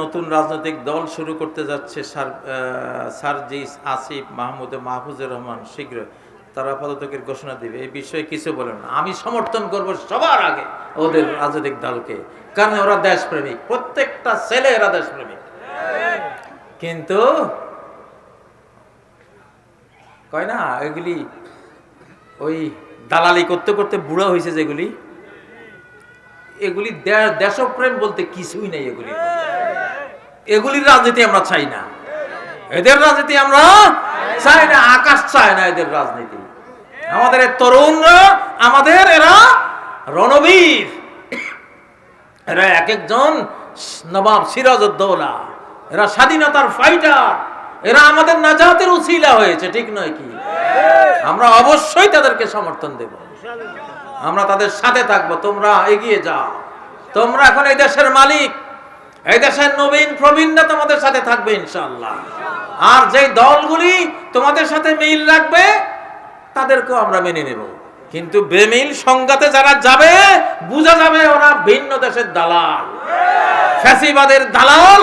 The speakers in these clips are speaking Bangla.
নতুন রাজনৈতিক দল শুরু করতে যাচ্ছে সার্জিস আসিফ মাহমুদ মাহফুজুর রহমান শীঘ্র তারা পদত্যাগের ঘোষণা দিবে। এই বিষয়ে কিছু বলেন না। আমি সমর্থন করব সবার আগে ওদের রাজনৈতিক দলকে, কারণ ওরা দেশপ্রেমিক, প্রত্যেকটা ছেলে এরা দেশপ্রেমিক। কিন্তু কয় না, এগুলি ওই দালালি করতে করতে বুড়া হয়েছে যেগুলি, এগুলি দেশপ্রেম বলতে কিছুই নেই। এগুলির রাজনীতি আমরা চাই না, এদের রাজনীতি আমরা চাই না, আকাশ চায় না এদের রাজনীতি। আমাদের তরুণরা, আমাদের এরা রণবীর, এরা এক একজন নবাব সিরাজউদ্দৌলা, এরা স্বাধীনতার ফাইটার, এরা আমাদের নাজাতের উসিলা হয়েছে, ঠিক নয় কি? আমরা অবশ্যই তাদেরকে সমর্থন দেব, আমরা তাদের সাথে থাকবো। তোমরা এগিয়ে যাও, তোমরা এখন এই দেশের মালিক, এই দেশের নবীন প্রবীণরা তোমাদের সাথে থাকবে ইনশাআল্লাহ। আর যে দলগুলি তোমাদের সাথে মিল রাখবে তাদেরকেও আমরা মেনে নেব। কিন্তু বেমিল সংঘাতে যারা যাবে, বোঝা যাবে ওরা ভিন্ন দেশের দালাল, ফ্যাসিবাদের দালাল,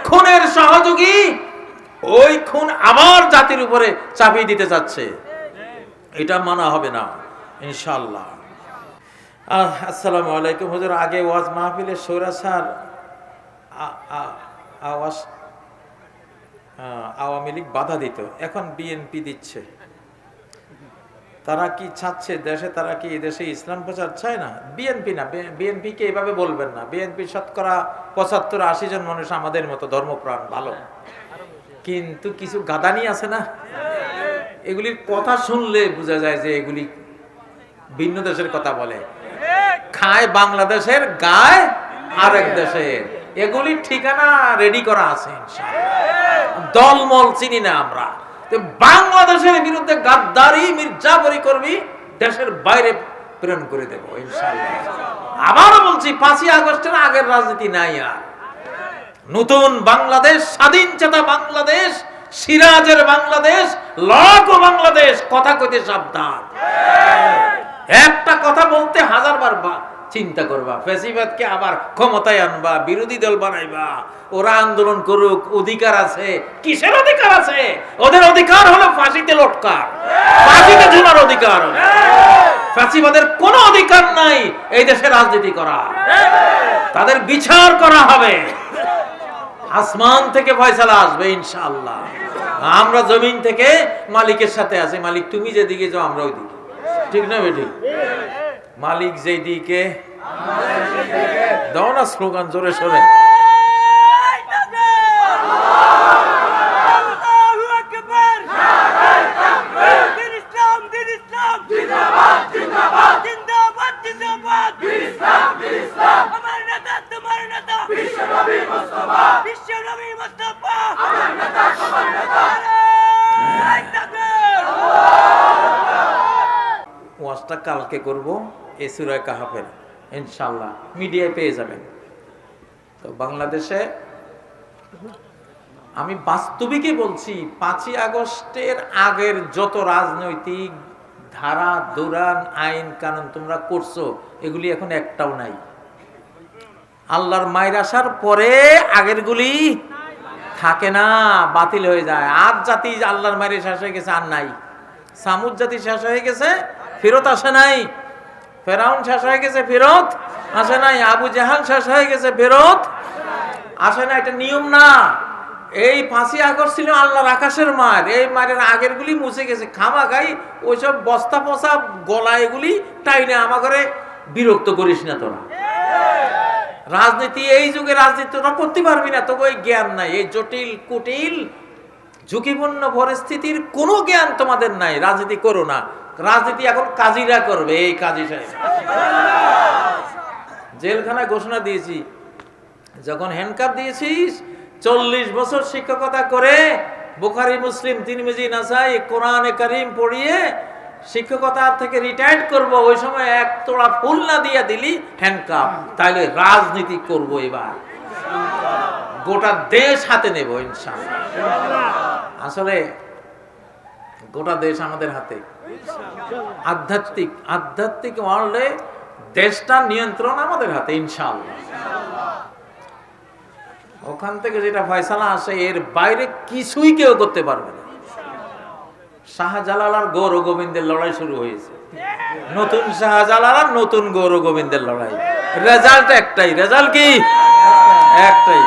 খুনের সহযোগী। ওই খুন আবার জাতির উপরে চাপিয়ে দিতে যাচ্ছে, এটা মানা হবে না ইনশাআল্লাহ। আসসালামু আলাইকুম হুজুর, আগে ওয়াজ মাহফিলে সৌরাসার আওয়ামী লীগ বাধা দিত, এখন বিএনপি দিচ্ছে। তারা কি চাচ্ছে দেশে, তারা কি দেশে ইসলাম প্রচার চায় না? বিএনপি না, বিএনপি কে এভাবে বলবেন না। বিএনপি শতকরা 75-80 জন মানুষ আমাদের মতো ধর্মপ্রাণ, ভালো। কিন্তু কিছু গাদানি আছে না, এগুলির কথা শুনলে বোঝা যায় যে এগুলি ভিন্ন দেশের কথা বলে, খায় বাংলাদেশের, গায় আরেক দেশের। এগুলি ঠিকানা রেডি করা আছে ইনশাআল্লাহ। দলমল চিনি না আমরা। বাংলাদেশের বিরুদ্ধে গাদ্দারি মির্জাফরি করবি, দেশের বাইরে প্রেরণ করে দেব ইনশাআল্লাহ। আবারও বলছি, 5ই আগস্টের আগের রাজনীতি নাই আর। নতুন বাংলাদেশ, স্বাধীন চেতা বাংলাদেশ, সিরাজের বাংলাদেশ, লড়াকু বাংলাদেশ। কথা কইতে সাবধান, একটা কথা বলতে 1000 বার চিন্তা করবা। ফ্যাসিবাদকে আবার ক্ষমতায় আনবা, বিরোধী দল বানাইবা, ওরা আন্দোলন করুক, অধিকার আছে। কিসের অধিকার আছে? ওদের অধিকার হলো ফাঁসিতে লটকার, ফাঁসিতে ঝুলার অধিকার। ফ্যাসিবাদের কোনো অধিকার নাই এই দেশে রাজনীতি করা, তাদের বিচার করা হবে, আসমান থেকে ফয়সালা আসবে ইনশাআল্লাহ। আমরা জমিন থেকে মালিকের সাথে আছি, মালিক তুমি যেদিকে যাও আমরা ওই দিকে, ঠিক না বেঠিক? মালিক যেই দিকে, দাও না স্লোগান জোরে সোরে। ওয়াজটা কালকে করব এই সূরা কাহাফের, ইনশাআল্লাহ মিডিয়ায় পেয়ে যাবেন। তো বাংলাদেশে আমি বাস্তবিকই বলছি, 5ই আগস্টের আগের যত রাজনৈতিক ধারা দুরান আইন কানুন তোমরা করছো, এগুলি এখন একটাও নাই। আল্লাহর মায়ের আসার পরে আগেরগুলি থাকে না, বাতিল হয়ে যায়। আজ জাতি আল্লাহর মায়ের শেষ হয়ে গেছে, আর নাই। সামুদ জাতি শেষ হয়ে গেছে, ফেরত আসে নাই। ফেরাউন শেষ হয়ে গেছে, ফেরত আসে নাই। আবু জাহাল শেষ হয়ে গেছে, ফেরত আসে না। এটা নিয়ম না। এই 5ই আগস্ট ছিল আল্লাহর আকাশের মার, এই মারের আগের গুলি মুছে গেছে। খামাখাই ওইসব বস্তা পচা গলা এগুলি টাইনে আমার ঘরে বিরক্ত করিস না তোরা। রাজনীতি, এই যুগে রাজনীতি তোরা করতে পারবি না, তোকে ওই জ্ঞান নাই। এই জটিল কুটিল ঝুঁকিপূর্ণ পরিস্থিতির কোনো জ্ঞান তোমাদের নাই। রাজনীতি করো না, রাজনীতি এখন কাজীরা করবে। এই কাজী সাহেব জেলখানায় ঘোষণা দিয়েছি, যখন হ্যান্ডকাপ দিয়েছিস 40 বছর শিক্ষকতা করে, বুখারী মুসলিম তিরমিজি নাসাই কোরআনে কারীম পড়িয়ে শিক্ষকতা থেকে রিটায়ার্ড করব, ওই সময় এক তোড়া ফুল না দিয়া দিলি হ্যান্ডকাপ, তাইলে রাজনীতি করব। এবার গোটা দেশ হাতে নেব ইনশাআল্লাহ। আসলে গোটা দেশ আমাদের হাতে। আধ্যাত্মিক ওয়ার্ল্ডে দেশটা নিয়ন্ত্রণ আমাদের হাতে ইনশাআল্লাহ। ওখান থেকে যেটা ফয়সালা আসে এর বাইরে কিছুই কেউ করতে পারবে না। শাহজালাল আর গৌর গোবিন্দের লড়াই শুরু হয়েছে। নতুন শাহজালাল আর নতুন গৌর গোবিন্দের লড়াই। রেজাল্ট একটাই। রেজাল্ট কি? একটাই।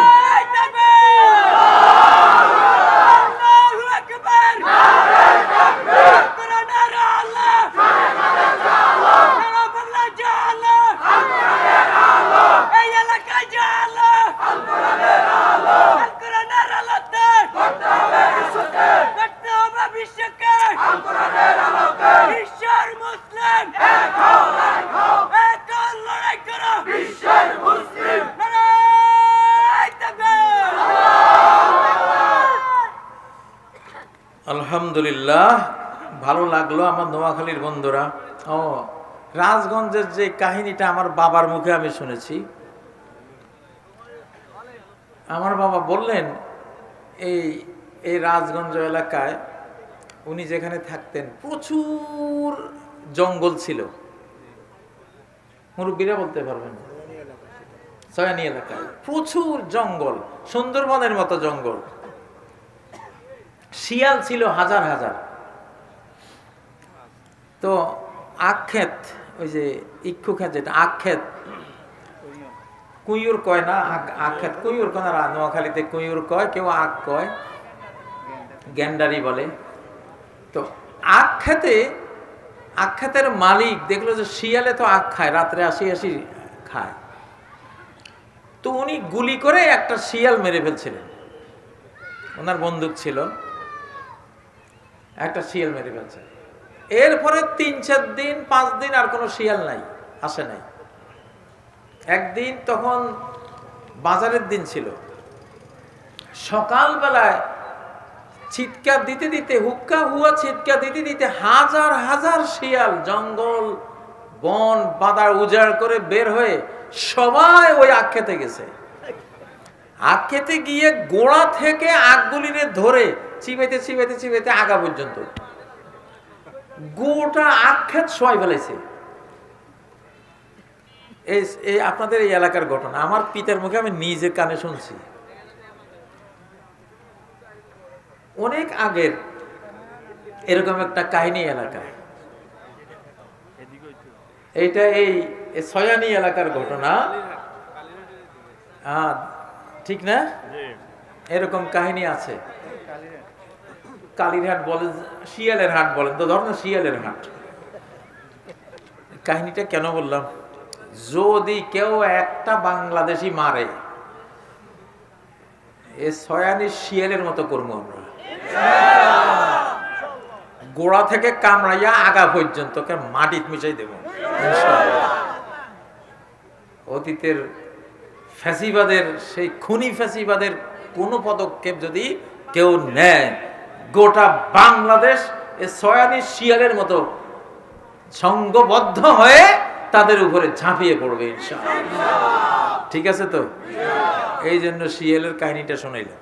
আলহামদুলিল্লাহ, ভালো লাগলো আমার নোয়াখালীর বন্ধুরা। ও, রাজগঞ্জের যে কাহিনীটা আমার বাবার মুখে আমি শুনেছি। আমার বাবা বললেন এই রাজগঞ্জ এলাকায় উনি যেখানে থাকতেন প্রচুর জঙ্গল ছিল। মুরব্বীরা বলতে পারবেন, সয়ানি এলাকায় প্রচুর জঙ্গল, সুন্দরবনের মতো জঙ্গল। শিয়াল ছিল হাজার হাজার। তো আখক্ষেত, ওই যে ইক্ষু ক্ষেত, যেটা আখক্ষেত, কুইয়ুর কয় না, আখক্ষেত কুইয়ুর কয় না, নোয়াখালীতে কুইয়ুর কয়, কেউ আখ কয়, গ্যান্ডারি বলে। তো আখক্ষেতের মালিক দেখলো যে শিয়ালে তো আখ খায়, রাত্রে আসি আসি খায়। তো উনি গুলি করে একটা শিয়াল মেরে ফেলছিলেন। ওনার বন্দুক ছিল, একটা শিয়াল মেরে ফেলছে। এরপরে 3-4 দিন 5 দিন আর কোনো শিয়াল নাই, আসে নাই। একদিন তখন বাজারের দিন ছিল, সকালবেলায় চিৎকার দিতে দিতে, হুক্কা হুয়া চিৎকার দিতে দিতে হাজার হাজার শিয়াল জঙ্গল বন বাদার উজাড় করে বের হয়ে সবাই ওই আখ খেতে গেছে। আখ খেতে গিয়ে গোড়া থেকে আখগুলিরে ধরে চিবাইতে চিবাইতে চিবাইতে আগা পর্যন্ত গোটা আখ ক্ষেত সবাই ফেলেছে। এই আপনাদের এই এলাকার ঘটনা আমার পিতার মুখে আমি নিজের কানে শুনছি। অনেক আগের এরকম একটা কাহিনী এলাকায়, এইটা এই সয়ানি এলাকার ঘটনা, ঠিক না? এরকম কাহিনী আছে। কালীর হাট বলেন, শিয়ালের হাট বলেন, তো ধরুন শিয়ালের হাট। কাহিনীটা কেন বললাম, যদি কেউ একটা বাংলাদেশি মারে, এ সয়ানি শিয়ালের মতো করবো আমরা, গোড়া থেকে কামড়াইয়া আগা পর্যন্ত মাটিতে মিশাই দেব। অতীতের ফ্যাসিবাদের, সেই খুনি ফ্যাসিবাদের কোন পদক্ষেপ যদি কেউ নেয়, গোটা বাংলাদেশ এ সয়ানি শিয়ালের মতো সংঘবদ্ধ হয়ে তাদের উপরে ঝাঁপিয়ে পড়বে ইনশাআল্লাহ। ঠিক আছে তো? এই জন্য শিয়ালের কাহিনীটা শোনাইলাম।